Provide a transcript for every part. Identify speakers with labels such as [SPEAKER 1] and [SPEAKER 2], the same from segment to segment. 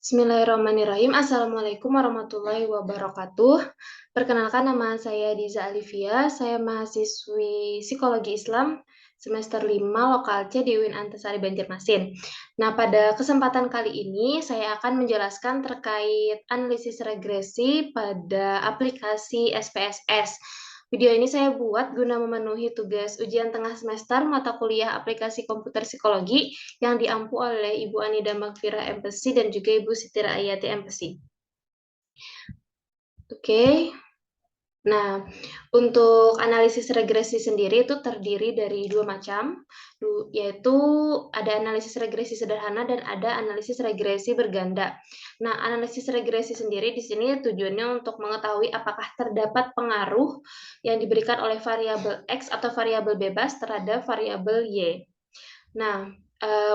[SPEAKER 1] Bismillahirrahmanirrahim. Assalamualaikum warahmatullahi wabarakatuh. Perkenalkan, nama saya Diza Alivia. Saya mahasiswi Psikologi Islam semester 5 Lokal C di UIN Antasari Banjarmasin. Nah, pada kesempatan kali ini saya akan menjelaskan terkait analisis regresi pada aplikasi SPSS. Video ini saya buat guna memenuhi tugas ujian tengah semester mata kuliah aplikasi komputer psikologi yang diampu oleh Ibu Anida Magfira MPSI dan juga Ibu Siti Ayati MPSI. Oke. Nah, untuk analisis regresi sendiri itu terdiri dari dua macam, yaitu ada analisis regresi sederhana dan ada analisis regresi berganda. Nah, analisis regresi sendiri di sini tujuannya untuk mengetahui apakah terdapat pengaruh yang diberikan oleh variabel X atau variabel bebas terhadap variabel Y. Nah,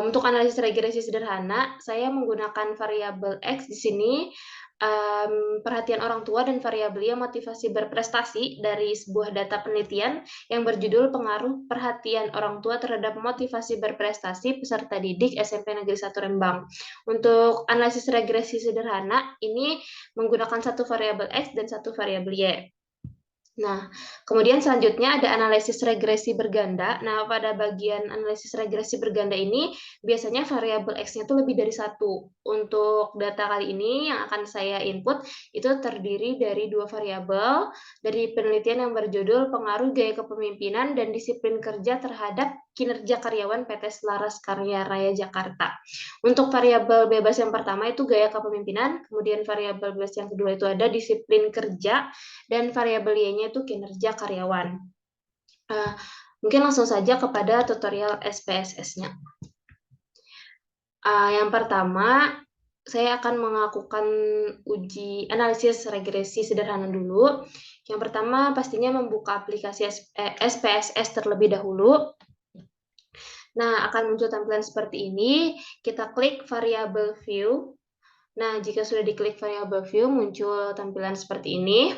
[SPEAKER 1] untuk analisis regresi sederhana, saya menggunakan variabel X di sini, perhatian orang tua dan variabelnya motivasi berprestasi dari sebuah data penelitian yang berjudul Pengaruh Perhatian Orang Tua Terhadap Motivasi Berprestasi Peserta Didik SMP Negeri 1 Rembang. Untuk analisis regresi sederhana, ini menggunakan satu variabel X dan satu variabel Y. Nah, kemudian selanjutnya ada analisis regresi berganda. Nah, pada bagian analisis regresi berganda ini, biasanya variabel X-nya itu lebih dari satu. Untuk data kali ini yang akan saya input, itu terdiri dari dua variabel, dari penelitian yang berjudul Pengaruh Gaya Kepemimpinan dan Disiplin Kerja Terhadap Kinerja Karyawan PT Selaras Karya Raya Jakarta. Untuk variabel bebas yang pertama itu gaya kepemimpinan, kemudian variabel bebas yang kedua itu ada disiplin kerja, dan variabel Y-nya itu kinerja karyawan. Mungkin langsung saja kepada tutorial SPSS-nya. Yang pertama, saya akan melakukan uji analisis regresi sederhana dulu. Yang pertama, pastinya membuka aplikasi SPSS terlebih dahulu. Nah, akan muncul tampilan seperti ini. Kita klik variabel view. Nah, jika sudah diklik variabel view, muncul tampilan seperti ini.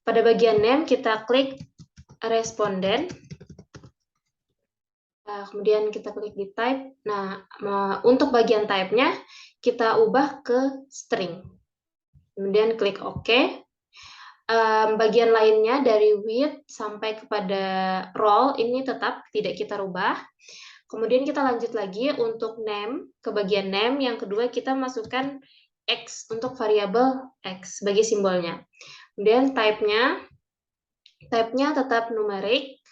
[SPEAKER 1] Pada bagian name, kita klik responden. Kemudian kita klik di type. Nah, untuk bagian type-nya, kita ubah ke string. Kemudian klik OK. Bagian lainnya dari width sampai kepada role, ini tetap tidak kita rubah. Kemudian kita lanjut lagi untuk name, ke bagian name. Yang kedua, kita masukkan X untuk variabel X sebagai simbolnya. Kemudian type-nya tetap numerik,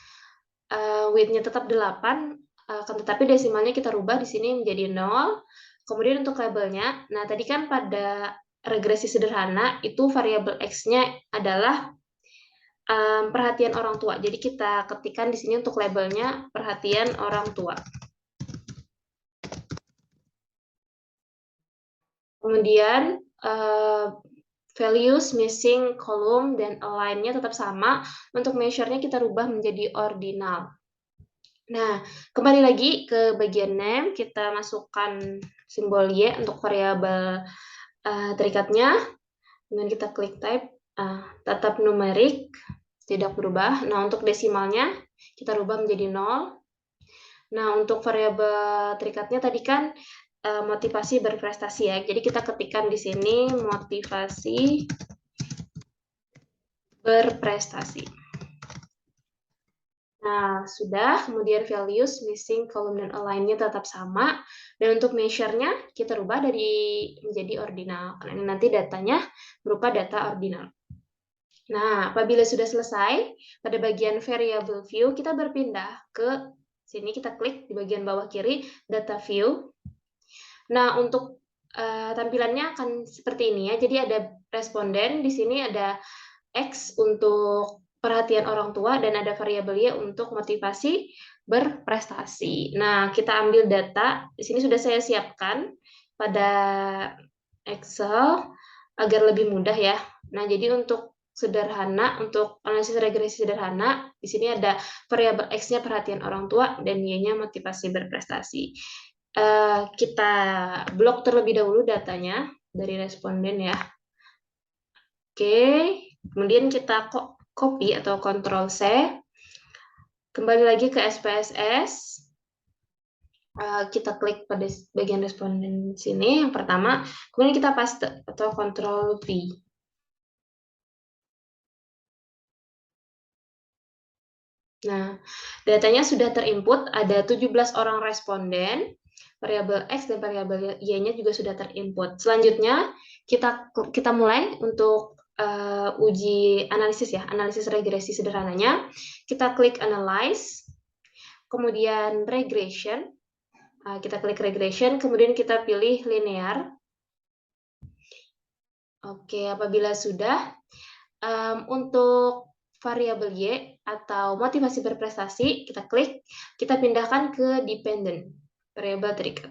[SPEAKER 1] width-nya tetap 8, tetapi desimalnya kita rubah di sini menjadi 0. Kemudian untuk labelnya, nah tadi kan pada regresi sederhana itu variabel X-nya adalah perhatian orang tua. Jadi kita ketikkan di sini untuk labelnya perhatian orang tua. Kemudian values, missing, column, dan align-nya tetap sama. Untuk measure-nya kita rubah menjadi ordinal. Nah, kembali lagi ke bagian name, kita masukkan simbol Y untuk variabel terikatnya. Kemudian kita klik type, tetap numerik, tidak berubah. Nah, untuk desimalnya kita rubah menjadi 0. Nah, untuk variabel terikatnya tadi kan motivasi berprestasi ya. Jadi kita ketikkan di sini motivasi berprestasi. Nah, sudah. Kemudian values, missing, column, dan align-nya tetap sama. Dan untuk measure-nya kita rubah menjadi ordinal. Karena ini nanti datanya berupa data ordinal. Nah, apabila sudah selesai, pada bagian variable view, kita berpindah ke sini, kita klik di bagian bawah kiri, data view. Nah, untuk tampilannya akan seperti ini ya. Jadi ada responden, di sini ada X untuk perhatian orang tua, dan ada variabel Y untuk motivasi berprestasi. Nah, kita ambil data, di sini sudah saya siapkan pada Excel agar lebih mudah ya. Nah, jadi untuk analisis regresi sederhana, di sini ada variabel X-nya perhatian orang tua dan Y-nya motivasi berprestasi. Kita blok terlebih dahulu datanya dari responden ya. Oke, kemudian kita copy atau Ctrl C. Kembali lagi ke SPSS. kita klik pada bagian responden sini yang pertama, kemudian kita paste atau Ctrl V. Nah, datanya sudah terinput, ada 17 orang responden, variabel X dan variabel Y-nya juga sudah terinput. Selanjutnya, kita mulai untuk uji analisis ya, analisis regresi sederhananya. Kita klik Analyze, kemudian Regression. Kita klik Regression, kemudian kita pilih Linear. Oke, apabila sudah, untuk variabel Y atau motivasi berprestasi, kita klik, kita pindahkan ke dependent, variabel terikat.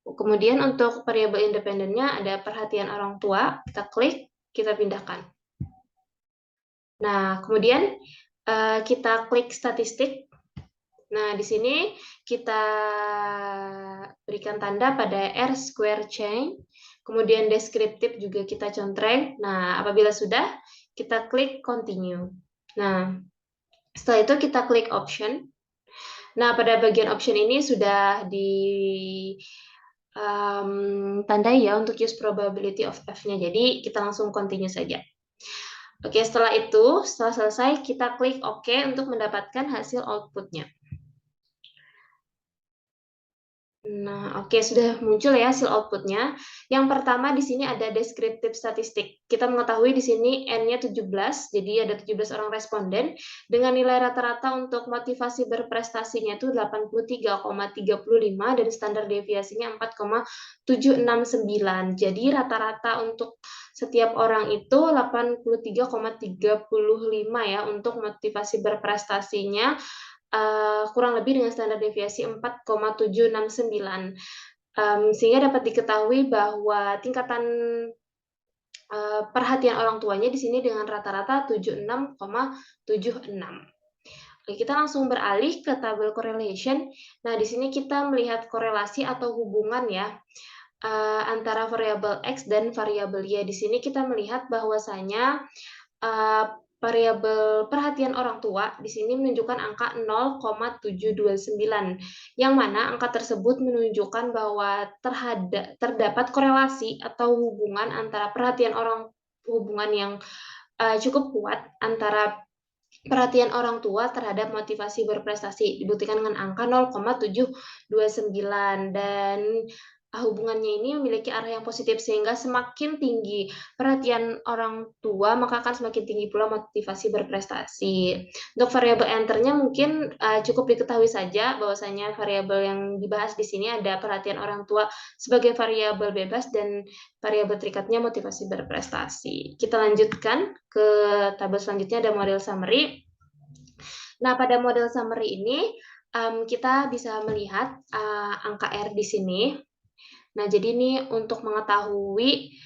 [SPEAKER 1] Kemudian untuk variabel independennya ada perhatian orang tua, kita klik, kita pindahkan. Nah, kemudian kita klik statistik. Nah, di sini kita berikan tanda pada R square chain, kemudian deskriptif juga kita contreng. Nah, apabila sudah, kita klik continue. Nah, setelah itu kita klik option. Nah, pada bagian option ini sudah tandai ya untuk use probability of F-nya. Jadi, kita langsung continue saja. Oke, setelah selesai, kita klik OK untuk mendapatkan hasil output-nya. Nah, oke, sudah muncul ya hasil output-nya. Yang pertama di sini ada deskriptif statistik. Kita mengetahui di sini N-nya 17, jadi ada 17 orang responden dengan nilai rata-rata untuk motivasi berprestasinya itu 83,35 dan standar deviasinya 4,769. Jadi rata-rata untuk setiap orang itu 83,35 ya untuk motivasi berprestasinya. Kurang lebih dengan standar deviasi 4,769. Sehingga dapat diketahui bahwa tingkatan perhatian orang tuanya di sini dengan rata-rata 76,76. Oke, kita langsung beralih ke tabel correlation. Nah, di sini kita melihat korelasi atau hubungan ya antara variabel X dan variabel Y. Di sini kita melihat bahwasanya variabel perhatian orang tua di sini menunjukkan angka 0,729, yang mana angka tersebut menunjukkan bahwa terdapat korelasi atau hubungan antara hubungan yang cukup kuat antara perhatian orang tua terhadap motivasi berprestasi, dibuktikan dengan angka 0,729 dan hubungannya ini memiliki arah yang positif sehingga semakin tinggi perhatian orang tua maka akan semakin tinggi pula motivasi berprestasi. Untuk variabel enternya mungkin cukup diketahui saja bahwasanya variabel yang dibahas di sini ada perhatian orang tua sebagai variabel bebas dan variabel terikatnya motivasi berprestasi. Kita lanjutkan ke tabel selanjutnya, ada model summary. Nah, pada model summary ini kita bisa melihat angka R di sini. Nah, jadi ini untuk mengetahui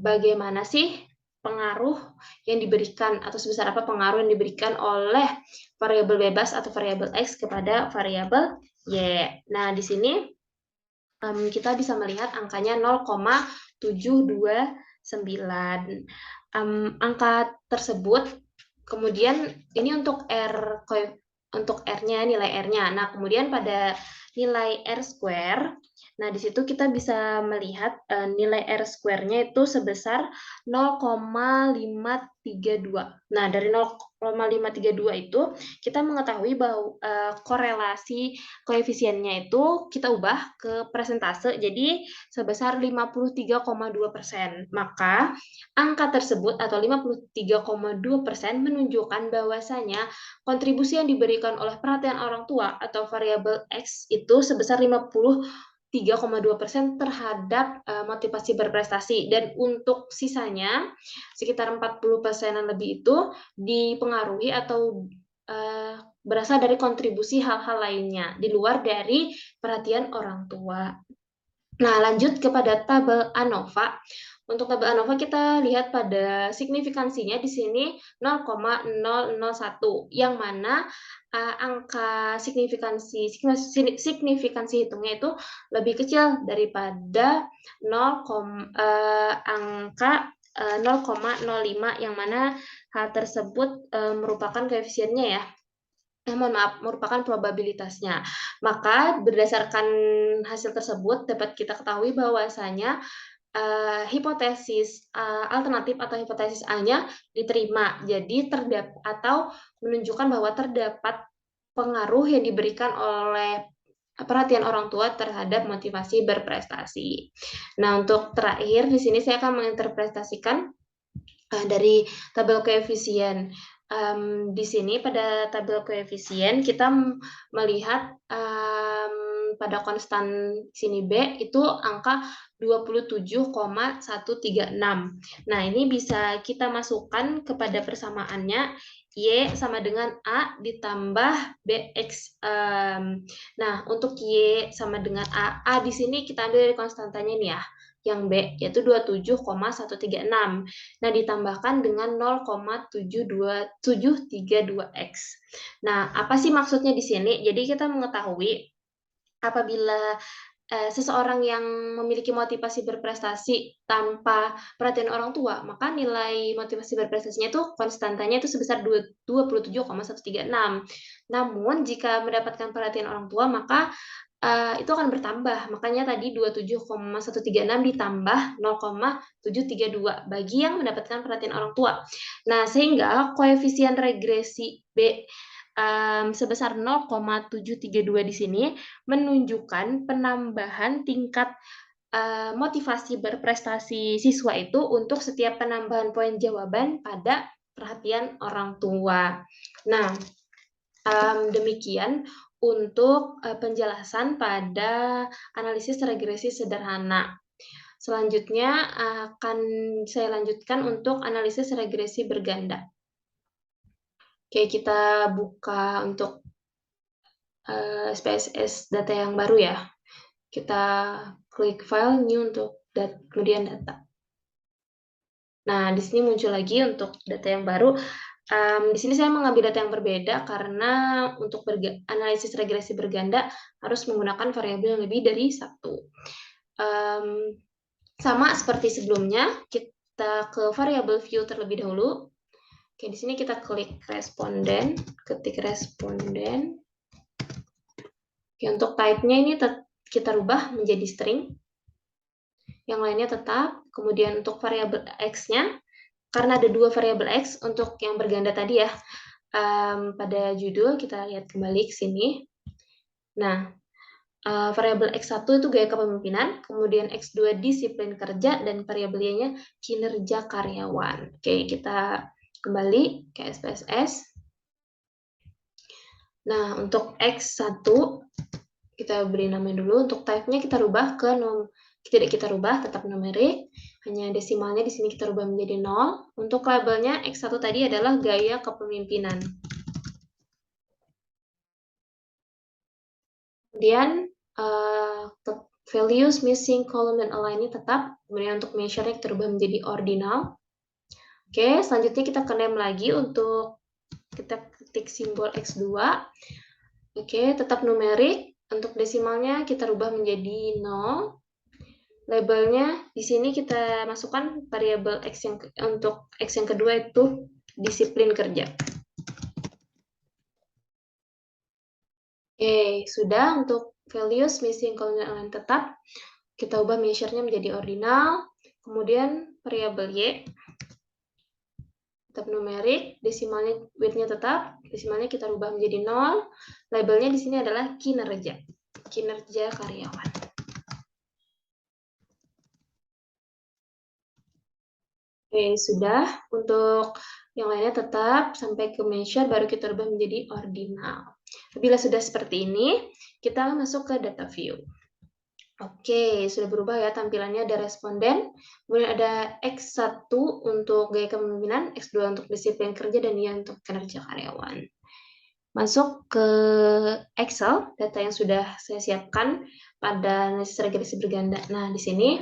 [SPEAKER 1] bagaimana sih pengaruh yang diberikan atau sebesar apa pengaruh yang diberikan oleh variabel bebas atau variabel X kepada variabel Y. Nah, di sini kita bisa melihat angkanya 0,729. Angka tersebut, kemudian ini untuk R-nya, nilai R-nya. Nah, kemudian pada nilai R square, nah di situ kita bisa melihat nilai R square-nya itu sebesar 0,532. Nah, dari 0,532 itu kita mengetahui bahwa korelasi koefisiennya itu kita ubah ke persentase, jadi sebesar 53,2%. Maka angka tersebut atau 53,2% menunjukkan bahwasanya kontribusi yang diberikan oleh perhatian orang tua atau variabel X itu sebesar 53,2% terhadap motivasi berprestasi, dan untuk sisanya sekitar 40%-an lebih itu dipengaruhi atau berasal dari kontribusi hal-hal lainnya di luar dari perhatian orang tua. Nah, lanjut kepada tabel ANOVA. Untuk tabel ANOVA kita lihat pada signifikansinya di sini 0,001, yang mana angka signifikansi hitungnya itu lebih kecil daripada angka 0,05, yang mana hal tersebut merupakan koefisiennya ya. mohon maaf, merupakan probabilitasnya. Maka berdasarkan hasil tersebut dapat kita ketahui bahwasanya hipotesis alternatif atau hipotesis A-nya diterima. Jadi atau menunjukkan bahwa terdapat pengaruh yang diberikan oleh perhatian orang tua terhadap motivasi berprestasi. Nah, untuk terakhir di sini saya akan menginterpretasikan dari tabel koefisien. Di sini pada tabel koefisien kita melihat pada konstan sini B itu angka 27,136. Nah, ini bisa kita masukkan kepada persamaannya Y sama dengan A ditambah BX. Nah, untuk Y sama dengan A di sini kita ambil dari konstantanya nih ya, yang B, yaitu 27,136. Nah, ditambahkan dengan 0,732X. Nah, apa sih maksudnya di sini? Jadi kita mengetahui apabila seseorang yang memiliki motivasi berprestasi tanpa perhatian orang tua, maka nilai motivasi berprestasinya itu konstantanya itu sebesar 27,136. Namun jika mendapatkan perhatian orang tua, maka itu akan bertambah. Makanya tadi 27,136 ditambah 0,732 bagi yang mendapatkan perhatian orang tua. Nah, sehingga koefisien regresi B sebesar 0,732 di sini menunjukkan penambahan tingkat motivasi berprestasi siswa itu untuk setiap penambahan poin jawaban pada perhatian orang tua. Nah, demikian untuk penjelasan pada analisis regresi sederhana. Selanjutnya akan saya lanjutkan untuk analisis regresi berganda. Oke, kita buka untuk SPSS data yang baru ya. Kita klik file new untuk kemudian data. Nah, di sini muncul lagi untuk data yang baru. Di sini saya mengambil data yang berbeda karena untuk analisis regresi berganda harus menggunakan variabel yang lebih dari satu. Sama seperti sebelumnya, kita ke variabel view terlebih dahulu. Oke, di sini kita klik responden, ketik responden. Oke, untuk type-nya ini kita rubah menjadi string. Yang lainnya tetap. Kemudian untuk variabel X-nya, karena ada dua variabel X untuk yang berganda tadi ya, pada judul kita lihat kembali ke sini. Nah, variabel X1 itu gaya kepemimpinan, kemudian X2 disiplin kerja, dan variabel Y-nya kinerja karyawan. Oke, kita kembali ke SPSS. Nah, untuk X1 kita beri nama dulu. Untuk type-nya kita rubah ke tidak kita rubah, tetap numerik. Hanya desimalnya di sini kita rubah menjadi 0. Untuk labelnya X1 tadi adalah gaya kepemimpinan. Kemudian values missing column dan align-nya tetap. Kemudian untuk measure-nya kita rubah menjadi ordinal. Oke, selanjutnya kita kenem lagi untuk kita ketik simbol X2. Oke, tetap numerik. Untuk desimalnya kita rubah menjadi 0. Labelnya di sini kita masukkan variabel X untuk X yang kedua itu disiplin kerja. Oke, sudah untuk values missing column dan align tetap. Kita ubah measure-nya menjadi ordinal. Kemudian variabel Y tetap numerik, desimalnya width-nya tetap, desimalnya kita rubah menjadi 0. Labelnya di sini adalah kinerja karyawan. Oke, sudah. Untuk yang lainnya tetap sampai ke measure baru kita rubah menjadi ordinal. Bila sudah seperti ini, kita masuk ke data view. Oke, sudah berubah ya tampilannya, ada responden, kemudian ada X1 untuk gaya kepemimpinan, X2 untuk disiplin kerja, dan Y untuk kinerja karyawan. Masuk ke Excel, data yang sudah saya siapkan pada analisis regresi berganda. Nah, di sini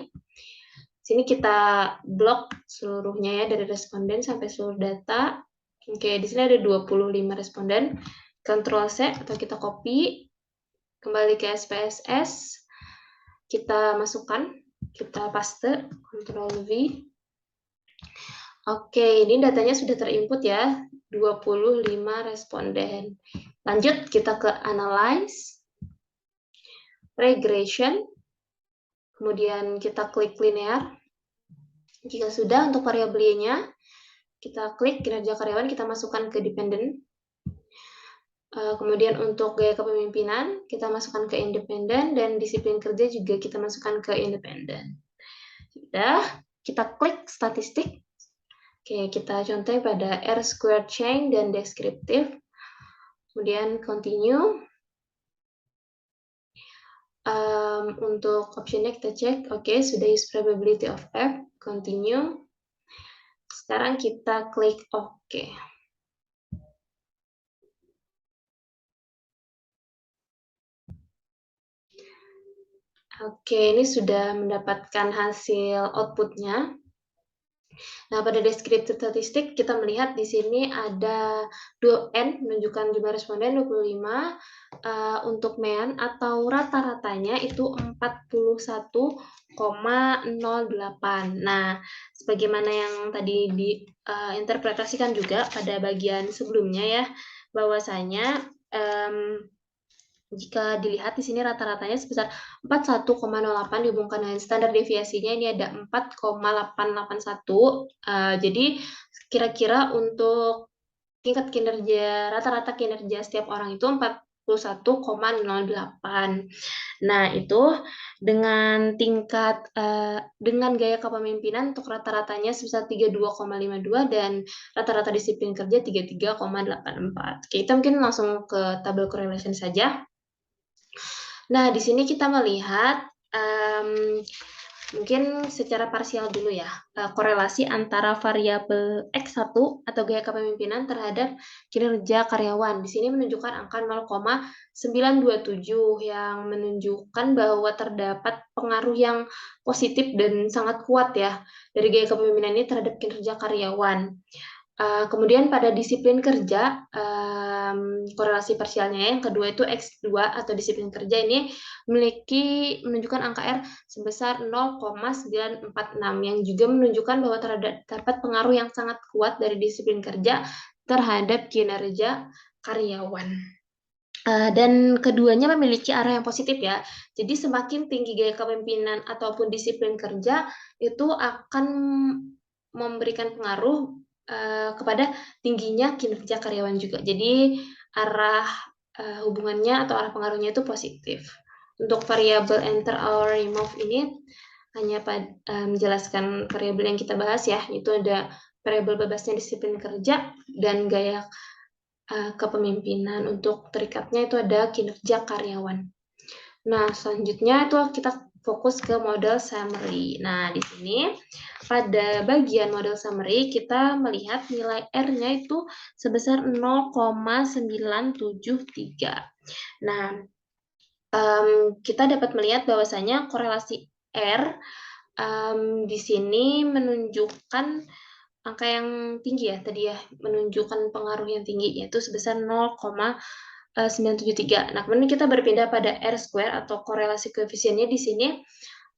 [SPEAKER 1] kita blok seluruhnya ya, dari responden sampai seluruh data. Oke, di sini ada 25 responden. Ctrl C atau kita copy, kembali ke SPSS, kita masukkan, kita paste, Ctrl V. Oke, ini datanya sudah terinput ya, 25 responden. Lanjut kita ke analyze, regression, kemudian kita klik linear. Jika sudah, untuk variabelnya, kita klik kinerja karyawan, kita masukkan ke dependent. Kemudian untuk gaya kepemimpinan, kita masukkan ke independen, dan disiplin kerja juga kita masukkan ke independen. Sudah, kita klik statistik. Oke, kita contoh pada R squared chain dan deskriptif. Kemudian continue. Untuk optionnya kita cek, oke, sudah use probability of F, continue. Sekarang kita klik oke. Oke, ini sudah mendapatkan hasil outputnya. Nah, pada deskriptif statistik kita melihat di sini ada N menunjukkan jumlah responden 25, untuk mean atau rata-ratanya itu 41,08. Nah, sebagaimana yang tadi diinterpretasikan juga pada bagian sebelumnya ya, bahwasanya jika dilihat di sini rata-ratanya sebesar 41,08 dihubungkan dengan standar deviasinya ini ada 4,881. Jadi kira-kira untuk tingkat kinerja rata-rata kinerja setiap orang itu 41,08. Nah, itu dengan tingkat dengan gaya kepemimpinan untuk rata-ratanya sebesar 32,52 dan rata-rata disiplin kerja 33,84. Oke, kita mungkin langsung ke tabel correlation saja. Nah, di sini kita melihat mungkin secara parsial dulu ya, korelasi antara variabel X1 atau gaya kepemimpinan terhadap kinerja karyawan. Di sini menunjukkan angka 0,927 yang menunjukkan bahwa terdapat pengaruh yang positif dan sangat kuat ya dari gaya kepemimpinan ini terhadap kinerja karyawan. Kemudian pada disiplin kerja, korelasi parsialnya yang kedua itu X2 atau disiplin kerja ini menunjukkan angka R sebesar 0,946 yang juga menunjukkan bahwa terdapat pengaruh yang sangat kuat dari disiplin kerja terhadap kinerja karyawan. Dan keduanya memiliki arah yang positif ya. Jadi semakin tinggi gaya kepemimpinan ataupun disiplin kerja itu akan memberikan pengaruh kepada tingginya kinerja karyawan juga. Jadi arah hubungannya atau arah pengaruhnya itu positif. Untuk variabel enter or remove ini hanya menjelaskan variabel yang kita bahas ya, itu ada variabel bebasnya disiplin kerja dan gaya kepemimpinan. Untuk terikatnya itu ada kinerja karyawan. Nah, selanjutnya itu kita fokus ke model summary. Nah, di sini pada bagian model summary kita melihat nilai R-nya itu sebesar 0,973. Nah, kita dapat melihat bahwasanya korelasi R di sini menunjukkan angka yang tinggi ya, tadi ya, menunjukkan pengaruh yang tinggi, yaitu sebesar 0,973. Nah, kemudian kita berpindah pada R square atau korelasi koefisiennya di sini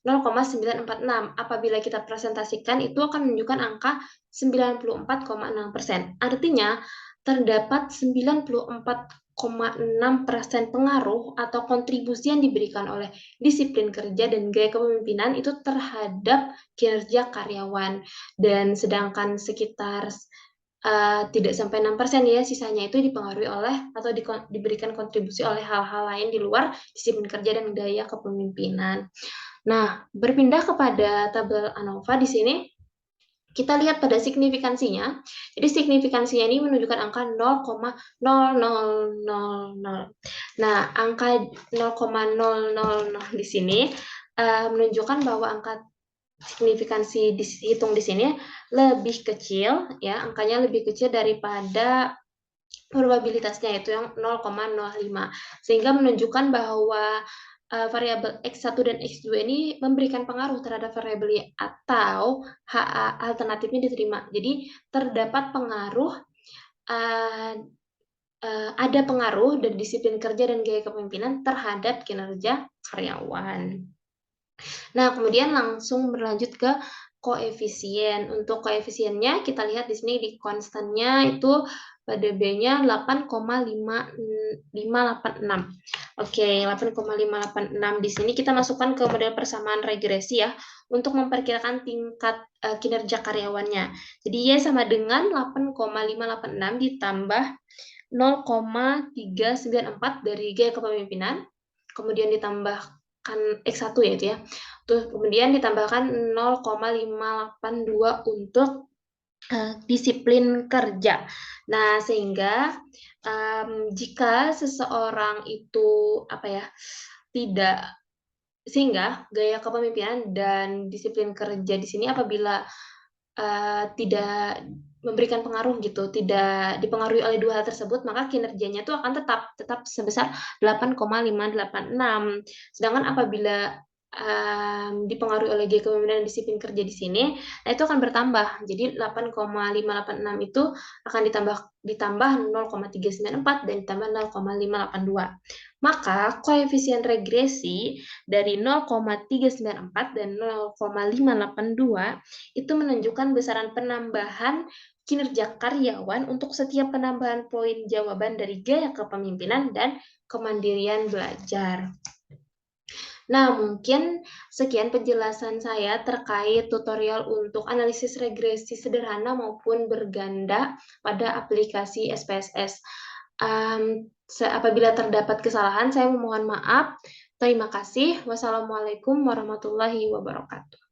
[SPEAKER 1] 0,946. Apabila kita presentasikan, itu akan menunjukkan angka 94,6%. Artinya, terdapat 94,6% pengaruh atau kontribusi yang diberikan oleh disiplin kerja dan gaya kepemimpinan itu terhadap kinerja karyawan. Dan sedangkan sekitar tidak sampai 6% ya, sisanya itu dipengaruhi oleh atau diberikan kontribusi oleh hal-hal lain di luar disiplin kerja dan gaya kepemimpinan. Nah, berpindah kepada tabel ANOVA di sini, kita lihat pada signifikansinya. Jadi signifikansinya ini menunjukkan angka 0,0000. Nah, angka 0,000 di sini menunjukkan bahwa angka signifikansi dihitung di sini lebih kecil ya, angkanya lebih kecil daripada probabilitasnya yaitu yang 0,05. Sehingga menunjukkan bahwa variabel X1 dan X2 ini memberikan pengaruh terhadap variabel Y atau HA alternatifnya diterima. Jadi terdapat pengaruh ada pengaruh dari disiplin kerja dan gaya kepemimpinan terhadap kinerja karyawan. Nah, kemudian langsung berlanjut ke koefisien. Untuk koefisiennya kita lihat di sini di konstannya itu pada B-nya 8,5586. Oke, 8,586 di sini kita masukkan ke model persamaan regresi ya untuk memperkirakan tingkat kinerja karyawannya. Jadi Y sama dengan 8,586 ditambah 0,394 dari gaya kepemimpinan, kemudian ditambahkan X1 ya itu ya. Terus kemudian ditambahkan 0,582 untuk disiplin kerja. Nah, sehingga jika seseorang itu tidak sehingga gaya kepemimpinan dan disiplin kerja di sini apabila tidak memberikan pengaruh gitu, tidak dipengaruhi oleh dua hal tersebut, maka kinerjanya itu akan tetap sebesar 8,586. Sedangkan apabila dipengaruhi oleh gaya kepemimpinan dan disiplin kerja di sini, nah itu akan bertambah. Jadi 8,586 itu akan ditambah 0,394 dan ditambah 0,582. Maka koefisien regresi dari 0,394 dan 0,582 itu menunjukkan besaran penambahan kinerja karyawan untuk setiap penambahan poin jawaban dari gaya kepemimpinan dan kemandirian belajar. Nah, mungkin sekian penjelasan saya terkait tutorial untuk analisis regresi sederhana maupun berganda pada aplikasi SPSS. Apabila terdapat kesalahan, saya memohon maaf. Terima kasih. Wassalamualaikum warahmatullahi wabarakatuh.